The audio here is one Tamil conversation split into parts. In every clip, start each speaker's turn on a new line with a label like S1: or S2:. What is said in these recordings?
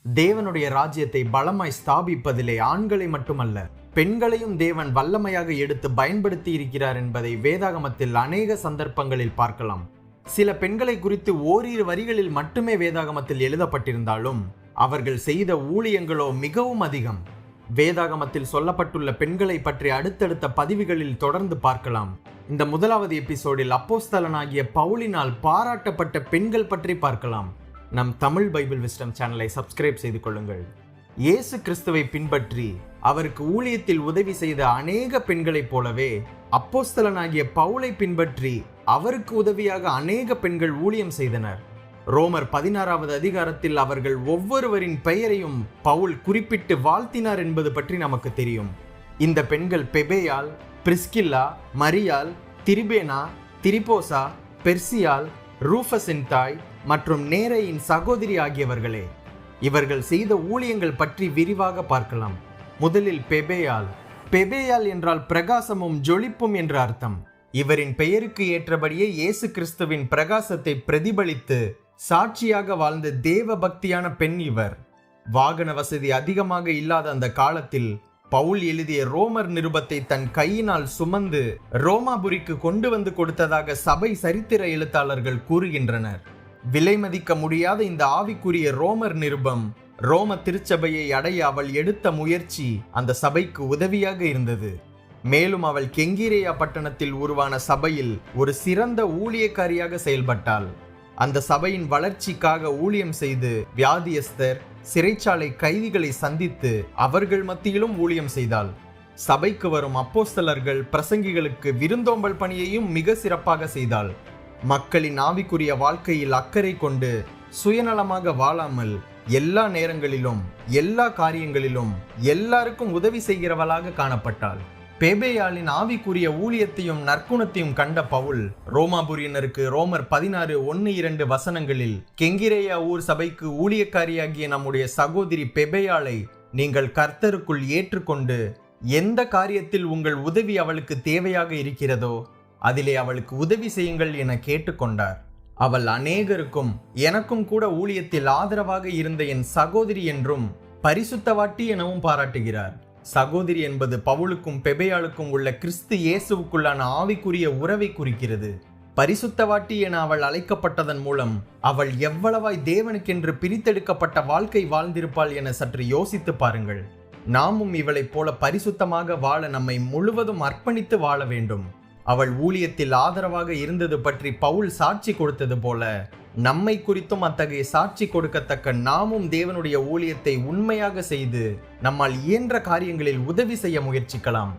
S1: தேவனுடைய ராஜ்யத்தை பலமாய் ஸ்தாபிப்பதிலே ஆண்களை மட்டுமல்ல, பெண்களையும் தேவன் வல்லமையாக எடுத்து பயன்படுத்தி இருக்கிறார் என்பதை வேதாகமத்தில் அநேக சந்தர்ப்பங்களில் பார்க்கலாம். சில பெண்களை குறித்து ஓரிரு வரிகளில் மட்டுமே வேதாகமத்தில் எழுதப்பட்டிருந்தாலும் அவர்கள் செய்த ஊழியங்களோ மிகவும் அதிகம். வேதாகமத்தில் சொல்லப்பட்டுள்ள பெண்களை பற்றி அடுத்தடுத்த பதிவுகளில் தொடர்ந்து பார்க்கலாம். இந்த முதலாவது எபிசோடில் அப்போஸ்தலனாகிய பவுலினால் பாராட்டப்பட்ட பெண்கள் பற்றி பார்க்கலாம். நம் தமிழ் பைபிள் விஸ்டம் சேனலை சப்ஸ்கிரைப் செய்து கொள்ளுங்கள். இயேசு கிறிஸ்துவை பின்பற்றி அவருக்கு ஊழியத்தில் உதவி செய்த அநேக பெண்களைப் போலவே அப்போஸ்தலனாகிய பவுலை பின்பற்றி அவருக்கு உதவியாக அநேக பெண்கள் ஊழியம் செய்தனர். ரோமர் 16வது அதிகாரத்தில் அவர்கள் ஒவ்வொருவரின் பெயரையும் பவுல் குறிப்பிட்டு வாழ்த்தினார் என்பது பற்றி நமக்கு தெரியும். இந்த பெண்கள் பெபேயால், பிரிஸ்கில்லா, மரியாள், திரிபேனா, திரிபோசா, பெர்சியால், ரூஃபஸின் தாய் மற்றும் நேரையின் சகோதரி ஆகியவர்களே. இவர்கள் செய்த ஊழியங்கள் பற்றி விரிவாக பார்க்கலாம். முதலில் பெபேயால். பெபேயால் என்றால் பிரகாசமும் ஜொலிப்பும் என்று அர்த்தம். இவரின் பெயருக்கு ஏற்றபடியே இயேசு கிறிஸ்துவின் பிரகாசத்தை பிரதிபலித்து சாட்சியாக வாழ்ந்த தேவ பக்தியான பெண் இவர். வாகன வசதி அதிகமாக இல்லாத அந்த காலத்தில் பவுல் எழுதிய ரோமர் நிருபத்தை தன் கையினால் சுமந்து ரோமாபுரிக்கு கொண்டு வந்து கொடுத்ததாக சபை சரித்திர எழுத்தாளர்கள் கூறுகின்றனர். விலை மதிக்க முடியாத இந்த ஆவிக்குரிய ரோமர் நிருபம் ரோம திருச்சபையை அடைய அவள் எடுத்த முயற்சி அந்த சபைக்கு உதவியாக இருந்தது. மேலும் அவள் கெங்கிரேயா பட்டணத்தில் உருவான சபையில் ஒரு சிறந்த ஊழியக்காரியாக செயல்பட்டாள். அந்த சபையின் வளர்ச்சிக்காக ஊழியம் செய்து வியாதியஸ்தர், சிறைச்சாலை கைதிகளை சந்தித்து அவர்கள் மத்தியிலும் ஊழியம் செய்தாள். சபைக்கு வரும் அப்போஸ்தலர்கள், பிரசங்கிகளுக்கு விருந்தோம்பல் பணியையும் மிக சிறப்பாக செய்தாள். மக்களின் ஆவிக்குரிய வாழ்க்கையில் அக்கறை கொண்டு சுயநலமாக வாழாமல் எல்லா நேரங்களிலும் எல்லா காரியங்களிலும் எல்லாருக்கும் உதவி செய்கிறவளாக காணப்பட்டாள். பெபேயாளின் ஆவிக்குரிய ஊழியத்தையும் நற்குணத்தையும் கண்ட பவுல் ரோமாபுரியனருக்கு ரோமர் 16:1-2 வசனங்களில், கெங்கிரேயா ஊர் சபைக்கு ஊழியக்காரியாகிய நம்முடைய சகோதரி பெபேயாளை நீங்கள் கர்த்தருக்குள் ஏற்றுக்கொண்டு எந்த காரியத்தில் உங்கள் உதவி அவளுக்கு தேவையாக இருக்கிறதோ அதிலே அவளுக்கு உதவி செய்யுங்கள் என கேட்டுக்கொண்டார். அவள் அநேகருக்கும் எனக்கும் கூட ஊழியத்தில் ஆதரவாக இருந்த என் சகோதரி என்றும் பரிசுத்தவாட்டி எனவும் பாராட்டுகிறார். சகோதரி என்பது பவுலுக்கும் பெபேயாளுக்கும் உள்ள கிறிஸ்து இயேசுவுக்குள்ளான ஆவிக்குரிய உறவை குறிக்கிறது. பரிசுத்தவாட்டி என அவள் அழைக்கப்பட்டதன் மூலம் அவள் எவ்வளவாய் தேவனுக்கென்று பிரித்தெடுக்கப்பட்ட வாழ்க்கை வாழ்ந்திருப்பாள் என சற்று யோசித்து பாருங்கள். நாமும் இவளைப் போல பரிசுத்தமாக வாழ நம்மை முழுவதும் அர்ப்பணித்து வாழ வேண்டும். அவள் ஊழியத்தில் ஆதரவாக இருந்தது பற்றி பவுல் சாட்சி கொடுத்தது போல நம்மை குறித்தும் அத்தகைய சாட்சி கொடுக்கத்தக்க நாமும் தேவனுடைய ஊழியத்தை உண்மையாக செய்து நம்மால் இயன்ற காரியங்களில் உதவி செய்ய முயற்சிக்கலாம்.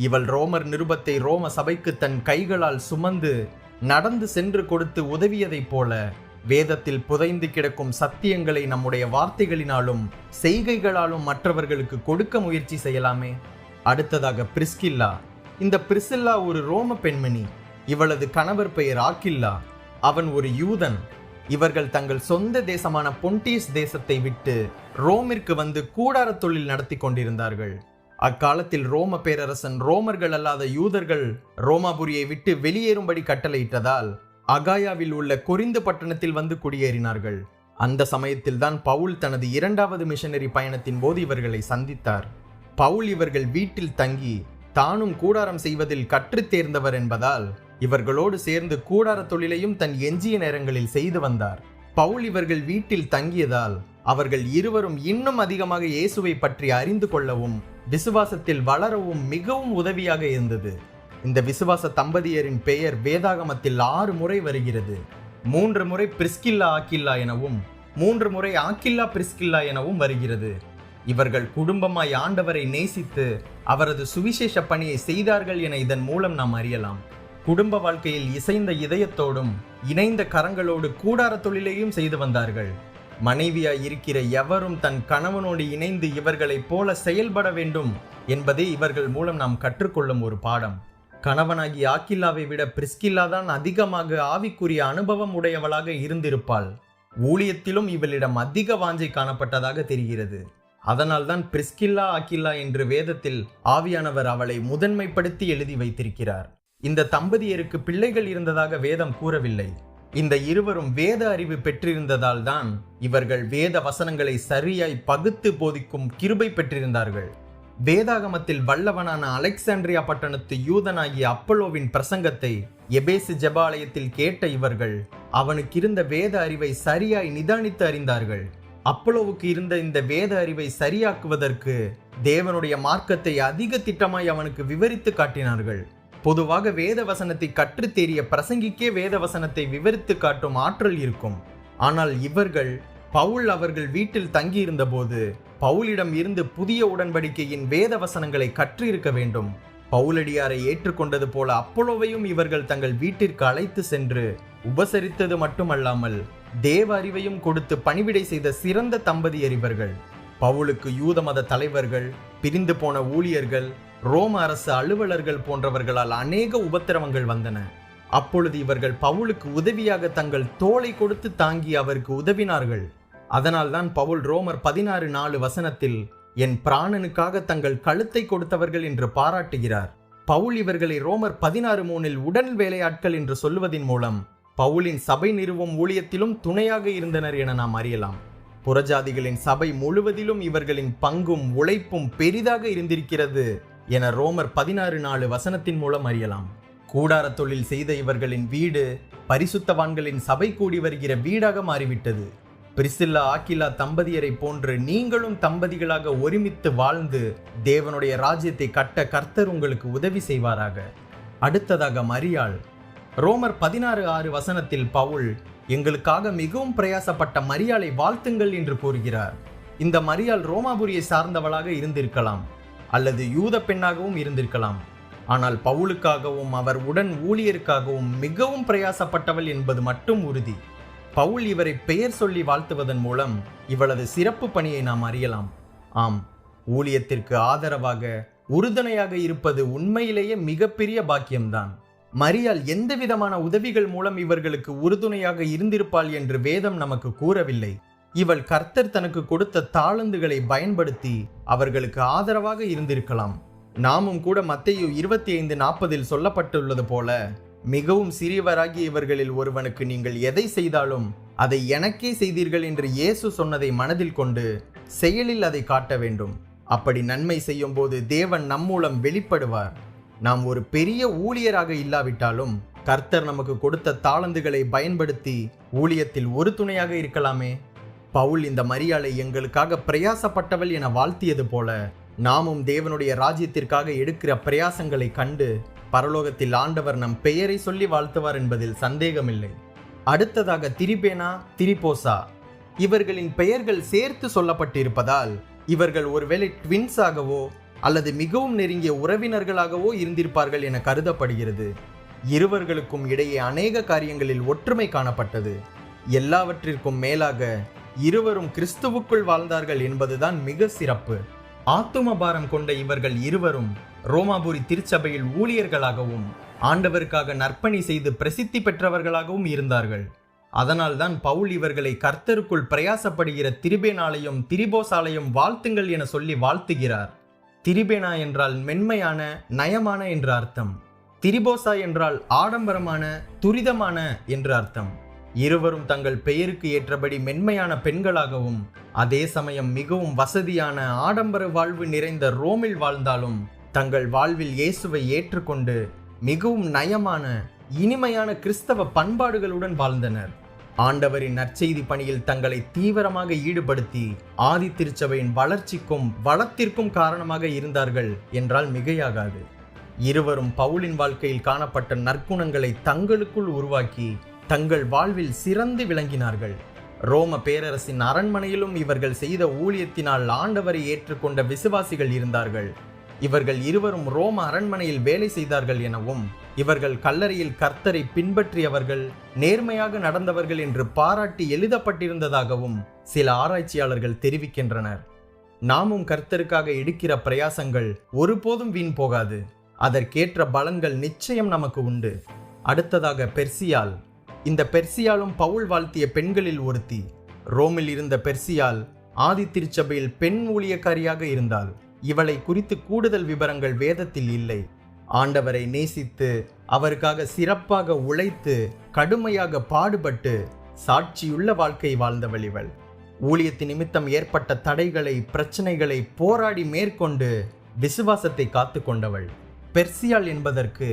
S1: இவள் ரோமர் நிருபத்தை ரோம சபைக்கு தன் கைகளால் சுமந்து நடந்து சென்று கொடுத்து உதவியதைப் போல வேதத்தில் புதைந்து கிடக்கும் சத்தியங்களை நம்முடைய வார்த்தைகளினாலும் செய்கைகளாலும் மற்றவர்களுக்கு கொடுக்க முயற்சி செய்யலாமே. அடுத்ததாக பிரிஸ்கில்லா. இந்த பிரிசில்லா ஒரு ரோம பெண்மணி. இவளது கணவர் பெயர் ஆக்கில்லா. அவன் ஒரு யூதன். இவர்கள் தங்கள் சொந்த தேசமான பொன்டியஸ் தேசத்தை விட்டு ரோமிற்கு வந்து கூடார தொழில் நடத்தி கொண்டிருந்தார்கள். அக்காலத்தில் ரோம பேரரசன் ரோமர்கள் அல்லாத யூதர்கள் ரோமாபுரியை விட்டு வெளியேறும்படி கட்டளையிட்டதால் அகாயாவில் உள்ள கொரிந்து பட்டணத்தில் வந்து குடியேறினார்கள். அந்த சமயத்தில் தான் பவுல் தனது 2வது மிஷனரி பயணத்தின் போது இவர்களை சந்தித்தார். பவுல் இவர்கள் வீட்டில் தங்கி தானும் கூடாரம் செய்வதில் கற்று தேர்ந்தவர் என்பதால் இவர்களோடு சேர்ந்து கூடார தொழிலையும் தன் எஞ்சிய நேரங்களில் செய்து வந்தார். பவுல் இவர்கள் வீட்டில் தங்கியதால் அவர்கள் இருவரும் இன்னும் அதிகமாக இயேசுவை பற்றி அறிந்து கொள்ளவும் விசுவாசத்தில் வளரவும் மிகவும் உதவியாக இருந்தது. இந்த விசுவாச தம்பதியரின் பெயர் வேதாகமத்தில் 6 முறை வருகிறது. 3 முறை பிரிஸ்கில்லா ஆக்கில்லா எனவும் 3 முறை ஆக்கில்லா பிரிஸ்கில்லா எனவும் வருகிறது. இவர்கள் குடும்பமாய் ஆண்டவரை நேசித்து அவரது சுவிசேஷ பணியை செய்தார்கள் என இதன் மூலம் நாம் அறியலாம். குடும்ப வாழ்க்கையில் இசைந்த இதயத்தோடும் இணைந்த கரங்களோடு கூடார தொழிலையும் செய்து வந்தார்கள். மனைவியாய் இருக்கிற எவரும் தன் கணவனோடு இணைந்து இவர்களைப் போல செயல்பட வேண்டும் என்பதே இவர்கள் மூலம் நாம் கற்றுக்கொள்ளும் ஒரு பாடம். கணவனாகி ஆக்கில்லாவை விட பிரிஸ்கில்லா தான் அதிகமாக ஆவிக்குரிய அனுபவம் உடையவளாக இருந்திருப்பாள். ஊழியத்திலும் இவளிடம் அதிக வாஞ்சை காணப்பட்டதாக தெரிகிறது. அதனால்தான் பிரிஸ்கில்லா ஆக்கில்லா என்று வேதத்தில் ஆவியானவர் அவளை முதன்மைப்படுத்தி எழுதி வைத்திருக்கிறார். இந்த தம்பதியருக்கு பிள்ளைகள் இருந்ததாக வேதம் கூறவில்லை. இந்த இருவரும் வேத அறிவு பெற்றிருந்ததால் தான் இவர்கள் வேத வசனங்களை சரியாய் பகுத்து போதிக்கும் கிருபை பெற்றிருந்தார்கள். வேதாகமத்தில் வல்லவனான அலெக்சாண்ட்ரியா பட்டணத்து யூதனாகிய அப்பல்லோவின் பிரசங்கத்தை எபேசு ஜெபாலயத்தில் கேட்ட இவர்கள் அவனுக்கு இருந்த வேத அறிவை சரியாய் நிதானித்து அறிந்தார்கள். அப்பல்லோவுக்கு இருந்த இந்த வேத அறிவை சரியாக்குவதற்கு தேவனுடைய மார்க்கத்தை அதிக திட்டமாய் அவனுக்கு விவரித்து காட்டினார்கள். பொதுவாக வேத வசனத்தை கற்று தேறிய பிரசங்கிக்கே வேத வசனத்தை விவரித்து காட்டும் ஆற்றல் இருக்கும். ஆனால் இவர்கள் பவுல் அவர்கள் வீட்டில் தங்கியிருந்த போது பவுலிடம் இருந்து புதிய உடன்படிக்கையின் வேத வசனங்களை கற்றிருக்க வேண்டும். பவுலடியாரை ஏற்றுக்கொண்டது போல அப்பல்லோவையும் இவர்கள் தங்கள் வீட்டிற்கு அழைத்து சென்று உபசரித்தது மட்டுமல்லாமல் தேவ அறிவையும் கொடுத்து பணிவிடை செய்த சிறந்த தம்பதியர் இவர்கள். பவுலுக்கு யூத மத தலைவர்கள், பிரிந்து போன ஊழியர்கள், ரோம அரசு அலுவலர்கள் போன்றவர்களால் அநேக உபத்திரவங்கள் வந்தன. அப்பொழுது இவர்கள் பவுலுக்கு உதவியாக தங்கள் தோளை கொடுத்து தாங்கி அவருக்கு உதவினார்கள். அதனால்தான் பவுல் ரோமர் 16:4 என் பிராணனுக்காக தங்கள் கழுத்தை கொடுத்தவர்கள் என்று பாராட்டுகிறார். பவுல் இவர்களை ரோமர் 16:3 உடன் வேலையாட்கள் என்று சொல்லுவதின் மூலம் பவுலின் சபை நிறுவும் ஊழியத்திலும் துணையாக இருந்தனர் என நாம் அறியலாம். புறஜாதிகளின் சபை முழுவதிலும் இவர்களின் பங்கும் உழைப்பும் பெரிதாக இருந்திருக்கிறது என ரோமர் 16:4 மூலம் அறியலாம். கூடார தொழில் செய்த இவர்களின் வீடு பரிசுத்தவான்களின் சபை கூடி வருகிற வீடாக மாறிவிட்டது. பிரிசில்லா ஆக்கிலா தம்பதியரை போன்று நீங்களும் தம்பதிகளாக ஒருமித்து வாழ்ந்து தேவனுடைய ராஜ்யத்தை கட்ட கர்த்தர் உங்களுக்கு உதவி செய்வாராக. அடுத்ததாக மரியாள். ரோமர் 16:6 பவுல் எங்களுக்காக மிகவும் பிரயாசப்பட்ட மரியாளை வாழ்த்துங்கள் என்று கூறுகிறார். இந்த மரியாள் ரோமாபுரியை சார்ந்தவளாக இருந்திருக்கலாம் அல்லது யூத பெண்ணாகவும் இருந்திருக்கலாம். ஆனால் பவுலுக்காகவும் அவர் உடன் ஊழியருக்காகவும் மிகவும் பிரயாசப்பட்டவள் என்பது மட்டும் உறுதி. பவுல் இவரை பெயர் சொல்லி வாழ்த்துவதன் மூலம் இவளது சிறப்பு பணியை நாம் அறியலாம். ஆம், ஊழியத்திற்கு ஆதரவாக உறுதுணையாக இருப்பது உண்மையிலேயே மிகப்பெரிய பாக்கியம்தான். மரியாள் எந்த விதமான உதவிகள் மூலம் இவர்களுக்கு உறுதுணையாக இருந்திருப்பாள் என்று வேதம் நமக்கு கூறவில்லை. இவள் கர்த்தர் தனக்கு கொடுத்த தாளந்துகளை பயன்படுத்தி அவர்களுக்கு ஆதரவாக இருந்திருக்கலாம். நாமும் கூட மத்தேயு 25:40 சொல்லப்பட்டுள்ளது போல, மிகவும் சிறியவராகிய இவர்களில் ஒருவனுக்கு நீங்கள் எதை செய்தாலும் அதை எனக்கே செய்தீர்கள் என்று இயேசு சொன்னதை மனதில் கொண்டு செயலில் அதை காட்ட வேண்டும். அப்படி நன்மை செய்யும் போது தேவன் நம் மூலம் வெளிப்படுவார். நாம் ஒரு பெரிய ஊழியராக இல்லாவிட்டாலும் கர்த்தர் நமக்கு கொடுத்த தாளந்துகளை பயன்படுத்தி ஊழியத்தில் ஒரு துணையாக இருக்கலாமே. பவுல் இந்த மரியாளை எங்களுக்காக பிரயாசப்பட்டவள் என வாழ்த்தியது போல, நாமும் தேவனுடைய ராஜ்யத்திற்காக எடுக்கிற பிரயாசங்களை கண்டு பரலோகத்தில் ஆண்டவர் நம் பெயரை சொல்லி வாழ்த்துவார் என்பதில் சந்தேகமில்லை. அடுத்ததாக திரிபேனா, திரிபோசா. இவர்களின் பெயர்கள் சேர்த்து சொல்லப்பட்டிருப்பதால் இவர்கள் ஒருவேளை ட்வின்ஸாகவோ அல்லது மிகவும் நெருங்கிய உறவினர்களாகவோ இருந்திருப்பார்கள் என கருதப்படுகிறது. இருவர்களுக்கும் இடையே அநேக காரியங்களில் ஒற்றுமை காணப்பட்டது. எல்லாவற்றிற்கும் மேலாக இருவரும் கிறிஸ்துவுக்குள் வாழ்ந்தார்கள் என்பதுதான் மிக சிறப்பு. ஆத்தும பாரம் கொண்ட இவர்கள் இருவரும் ரோமாபுரி திருச்சபையில் ஊழியர்களாகவும் ஆண்டவருக்காக நற்பணி செய்து பிரசித்தி பெற்றவர்களாகவும் இருந்தார்கள். அதனால்தான் பவுல் இவர்களை கர்த்தருக்குள் பிரயாசப்படுகிற திரிபேனாலையும் திரிபோசாலையும் வாழ்த்துங்கள் என சொல்லி வாழ்த்துகிறார். திரிபேனா என்றால் மென்மையான, நயமான என்று அர்த்தம். திரிபோசா என்றால் ஆடம்பரமான, துரிதமான என்று அர்த்தம். இருவரும் தங்கள் பெயருக்கு ஏற்றபடி மென்மையான பெண்களாகவும் அதே சமயம் மிகவும் வசதியான ஆடம்பர வாழ்வு நிறைந்த ரோமில் வாழ்ந்தாலும் தங்கள் வாழ்வில் இயேசுவை ஏற்றுக்கொண்டு மிகவும் நயமான, இனிமையான கிறிஸ்தவ பண்பாடுகளுடன் வாழ்ந்தனர். ஆண்டவரின் நற்செய்தி பணியில் தங்களை தீவிரமாக ஈடுபடுத்தி ஆதி திருச்சபையின் வளர்ச்சிக்கும் வளத்திற்கும் காரணமாக இருந்தார்கள் என்றால் மிகையாகாது. இருவரும் பவுலின் வாழ்க்கையில் காணப்பட்ட நற்குணங்களை தங்களுக்குள் உருவாக்கி தங்கள் வாழ்வில் சிறந்து விளங்கினார்கள். ரோம பேரரசின் அரண்மனையிலும் இவர்கள் செய்த ஊழியத்தினால் ஆண்டவரை ஏற்றுக்கொண்ட விசுவாசிகள் இருந்தார்கள். இவர்கள் இருவரும் ரோம அரண்மனையில் வேலை செய்தார்கள் எனவும் இவர்கள் கல்லறையில் கர்த்தரை பின்பற்றியவர்கள், நேர்மையாக நடந்தவர்கள் என்று பாராட்டி எழுதப்பட்டிருந்ததாகவும் சில ஆராய்ச்சியாளர்கள் தெரிவிக்கின்றனர். நாமும் கர்த்தருக்காக எடுக்கிற பிரயாசங்கள் ஒருபோதும் வீண் போகாது. அதற்கேற்ற பலன்கள் நிச்சயம் நமக்கு உண்டு. அடுத்ததாக பெர்சியாள். இந்த பெர்சியாலும் பவுல் வாழ்த்திய பெண்களில் ஒருத்தி. ரோமில் இருந்த பெர்சியாள் ஆதி திருச்சபையில் பெண் ஊழியக்காரியாக இருந்தாள். இவளை குறித்து கூடுதல் விவரங்கள் வேதத்தில் இல்லை. ஆண்டவரை நேசித்து அவருக்காக சிறப்பாக உழைத்து கடுமையாக பாடுபட்டு சாட்சியுள்ள வாழ்க்கை வாழ்ந்தவள் இவள். ஊழியத்தின் நிமித்தம் ஏற்பட்ட தடைகளை, பிரச்சனைகளை போராடி மேற்கொண்டு விசுவாசத்தை காத்து கொண்டவள். பெர்சியாள் என்பதற்கு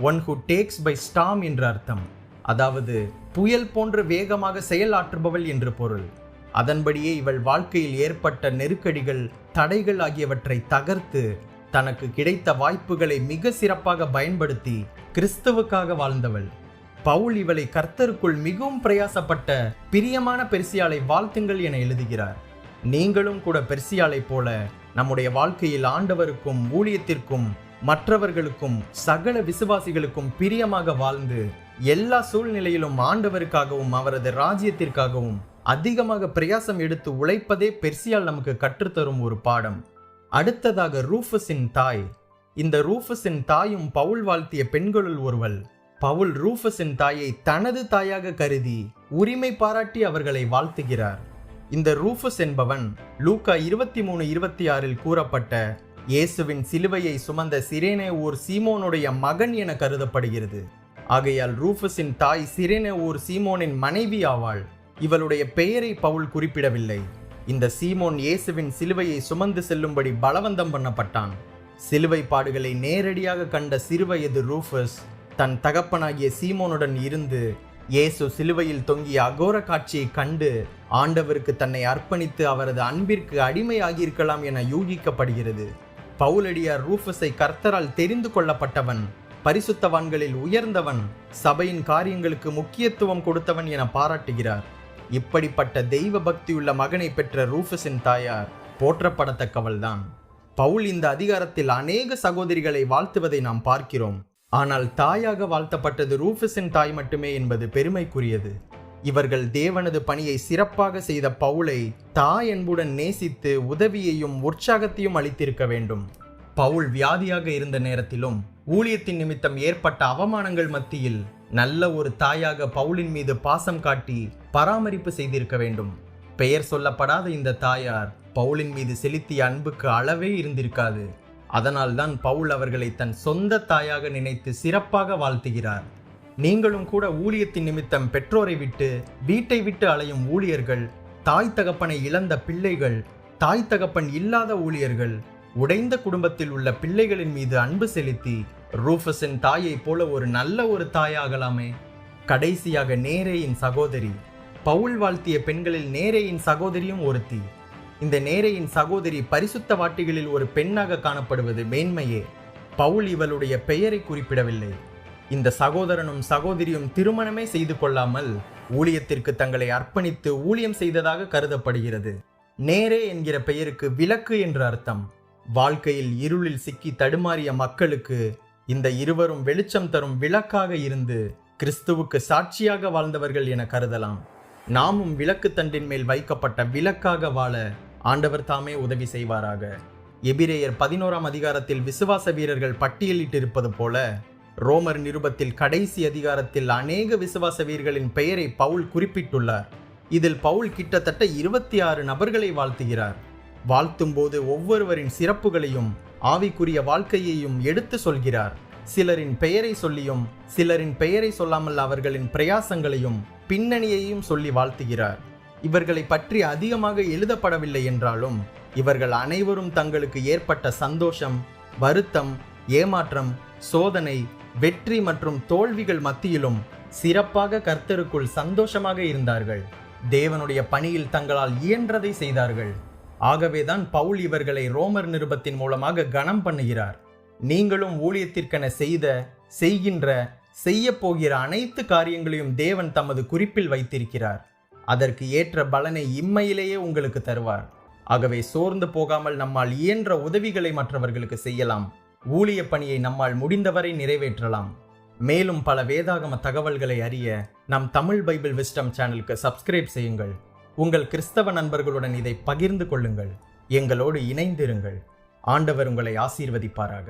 S1: one who takes by storm என்று அர்த்தம். அதாவது புயல் போன்று வேகமாக செயலாற்றுபவள் என்று பொருள். அதன்படியே இவள் வாழ்க்கையில் ஏற்பட்ட நெருக்கடிகள், தடைகள் ஆகியவற்றை தகர்த்து தனக்கு கிடைத்த வாய்ப்புகளை மிக சிறப்பாக பயன்படுத்தி கிறிஸ்துவுக்காக வாழ்ந்தவள். பவுல் இவளை கர்த்தருக்குள் மிகவும் பிரயாசப்பட்ட பிரியமான பெர்சியாளை வாழ்த்துங்கள் என எழுதுகிறார். நீங்களும் கூட பெர்சியாளை போல நம்முடைய வாழ்க்கையில் ஆண்டவருக்கும் ஊழியத்திற்கும் மற்றவர்களுக்கும் சகல விசுவாசிகளுக்கும் பிரியமாக வாழ்ந்து எல்லா சூழ்நிலையிலும் ஆண்டவருக்காகவும் அவரது ராஜ்யத்திற்காகவும் அதிகமாக பிரயாசம் எடுத்து உழைப்பதே பெர்சியாள் நமக்கு கற்றுத்தரும் ஒரு பாடம். அடுத்ததாக ரூஃபஸின் தாய். இந்த ரூஃபஸின் தாயும் பவுல் வாழ்த்திய பெண்களுள் ஒருவள். பவுல் ரூஃபஸின் தாயை தனது தாயாக கருதி உரிமை பாராட்டி அவர்களை வாழ்த்துகிறார். இந்த ரூஃபஸ் என்பவன் லூக்கா 23:26 கூறப்பட்ட இயேசுவின் சிலுவையை சுமந்த சிரேனே ஊர் சீமோனுடைய மகன் என கருதப்படுகிறது. ஆகையால் ரூஃபஸின் தாய் சிரேனே ஊர் சீமோனின் மனைவி ஆவாள். இவளுடைய பெயரை பவுல் குறிப்பிடவில்லை. இந்த சீமோன் இயேசுவின் சிலுவையை சுமந்து செல்லும்படி பலவந்தம் பண்ணப்பட்டான். சிலுவை பாடுகளை நேரடியாக கண்ட சிறுவயது ரூஃபஸ் தன் தகப்பனாகிய சீமோனுடன் இருந்து இயேசு சிலுவையில் தொங்கிய அகோர காட்சியை கண்டு ஆண்டவருக்கு தன்னை அர்ப்பணித்து அவரது அன்பிற்கு அடிமையாகியிருக்கலாம் என யூகிக்கப்படுகிறது. பவுலடியார் ரூஃபஸை கர்த்தரால் தெரிந்து கொள்ளப்பட்டவன், பரிசுத்தவான்களில் உயர்ந்தவன், சபையின் காரியங்களுக்கு முக்கியத்துவம் கொடுத்தவன் என பாராட்டுகிறார். இப்படிப்பட்ட தெய்வ பக்தியுள்ள மகனை பெற்ற ரூஃபஸின் தாயார் போற்றப்படத்தக்கவள்தான். பவுல் இந்த அதிகாரத்தில் அநேக சகோதரிகளை வாழ்த்துவதை நாம் பார்க்கிறோம். ஆனால் தாயாக வாழ்த்தப்பட்டது ரூஃபஸின் தாய் மட்டுமே என்பது பெருமைக்குரியது. இவர்கள் தேவனது பணியை சிறப்பாக செய்த பவுலை தாய் அன்புடன் நேசித்து உதவியையும் உற்சாகத்தையும் அளித்திருக்க வேண்டும். பவுல் வியாதியாக இருந்த நேரத்திலும் ஊழியத்தின் நிமித்தம் ஏற்பட்ட அவமானங்கள் மத்தியில் நல்ல ஒரு தாயாக பவுலின் மீது பாசம் காட்டி பராமரிப்பு செய்திருக்க வேண்டும். பெயர் சொல்லப்படாத இந்த தாயார் பவுலின் மீது செலுத்திய அன்புக்கு அளவே இருந்திருக்காது. அதனால்தான் பவுல் அவர்களை தன் சொந்த தாயாக நினைத்து சிறப்பாக வாழ்த்துகிறார். நீங்களும் கூட ஊழியத்தின் நிமித்தம் பெற்றோரை விட்டு, வீட்டை விட்டு அலையும் ஊழியர்கள், தாய் தகப்பனை இழந்த பிள்ளைகள், தாய் தகப்பன் இல்லாத ஊழியர்கள், உடைந்த குடும்பத்தில் உள்ள பிள்ளைகளின் மீது அன்பு செலுத்தி ரூஃபஸின் தாயை போல ஒரு நல்ல ஒரு தாயாகலாமே. கடைசியாக நேரேயின் சகோதரி. பவுல் வாழ்த்திய பெண்களில் நேரேயின் சகோதரியும் ஒருத்தி. இந்த நேரேயின் சகோதரி பரிசுத்த வாட்டிகளில் ஒரு பெண்ணாக காணப்படுவது மேன்மையே. பவுல் இவளுடைய பெயரை குறிப்பிடவில்லை. இந்த சகோதரனும் சகோதரியும் திருமணமே செய்து கொள்ளாமல் ஊழியத்திற்கு தங்களை அர்ப்பணித்து ஊழியம் செய்ததாக கருதப்படுகிறது. நேரே என்கிற பெயருக்கு விளக்கு என்று அர்த்தம். வாழ்க்கையில் இருளில் சிக்கி தடுமாறிய மக்களுக்கு இந்த இருவரும் வெளிச்சம் தரும் விளக்காக இருந்து கிறிஸ்துவுக்கு சாட்சியாக வாழ்ந்தவர்கள் என கருதலாம். நாமும் விளக்கு தண்டின் மேல் வைக்கப்பட்ட விளக்காக வாழ ஆண்டவர் தாமே உதவி செய்வாராக. எபிரேயர் 11ஆம் அதிகாரத்தில் விசுவாச வீரர்கள் பட்டியலிட்டிருப்பது போல ரோமர் நிருபத்தில் கடைசி அதிகாரத்தில் அநேக விசுவாச வீரர்களின் பெயரை பவுல் குறிப்பிட்டுள்ளார். இதில் பவுல் கிட்டத்தட்ட 26 நபர்களை வாழ்த்துகிறார். வாழ்த்தும் போது ஒவ்வொருவரின் சிறப்புகளையும் ஆவிக்குரிய வாழ்க்கையையும் எடுத்து சொல்கிறார். சிலரின் பெயரை சொல்லியும் சிலரின் பெயரை சொல்லாமல் அவர்களின் பிரயாசங்களையும் பின்னணியையும் சொல்லி வாழ்த்துகிறார். இவர்களை பற்றி அதிகமாக எழுதப்படவில்லை என்றாலும் இவர்கள் அனைவரும் தங்களுக்கு ஏற்பட்ட சந்தோஷம், வருத்தம், ஏமாற்றம், சோதனை, வெற்றி மற்றும் தோல்விகள் மத்தியிலும் சிறப்பாக கர்த்தருக்குள் சந்தோஷமாக இருந்தார்கள். தேவனுடைய பணியில் தங்களால் இயன்றதை செய்தார்கள். ஆகவேதான் பவுல் இவர்களை ரோமர் நிருபத்தின் மூலமாக கனம் பண்ணுகிறார். நீங்களும் ஊழியத்திற்கென செய்கின்ற, செய்ய போகிற அனைத்து காரியங்களையும் தேவன் தமது குறிப்பில் வைத்திருக்கிறார். அதற்கு ஏற்ற பலனை இம்மையிலேயே உங்களுக்கு தருவார். ஆகவே சோர்ந்து போகாமல் நம்மால் இயன்ற உதவிகளை மற்றவர்களுக்கு செய்யலாம். ஊழிய பணியை நம்மால் முடிந்தவரை நிறைவேற்றலாம். மேலும் பல வேதாகம தகவல்களை அறிய நம் தமிழ் பைபிள் விஸ்டம் சேனலுக்கு சப்ஸ்கிரைப் செய்யுங்கள். உங்கள் கிறிஸ்தவ நண்பர்களுடன் இதை பகிர்ந்து கொள்ளுங்கள். எங்களோடு இணைந்திருங்கள். ஆண்டவர் உங்களை ஆசீர்வதிப்பாராக.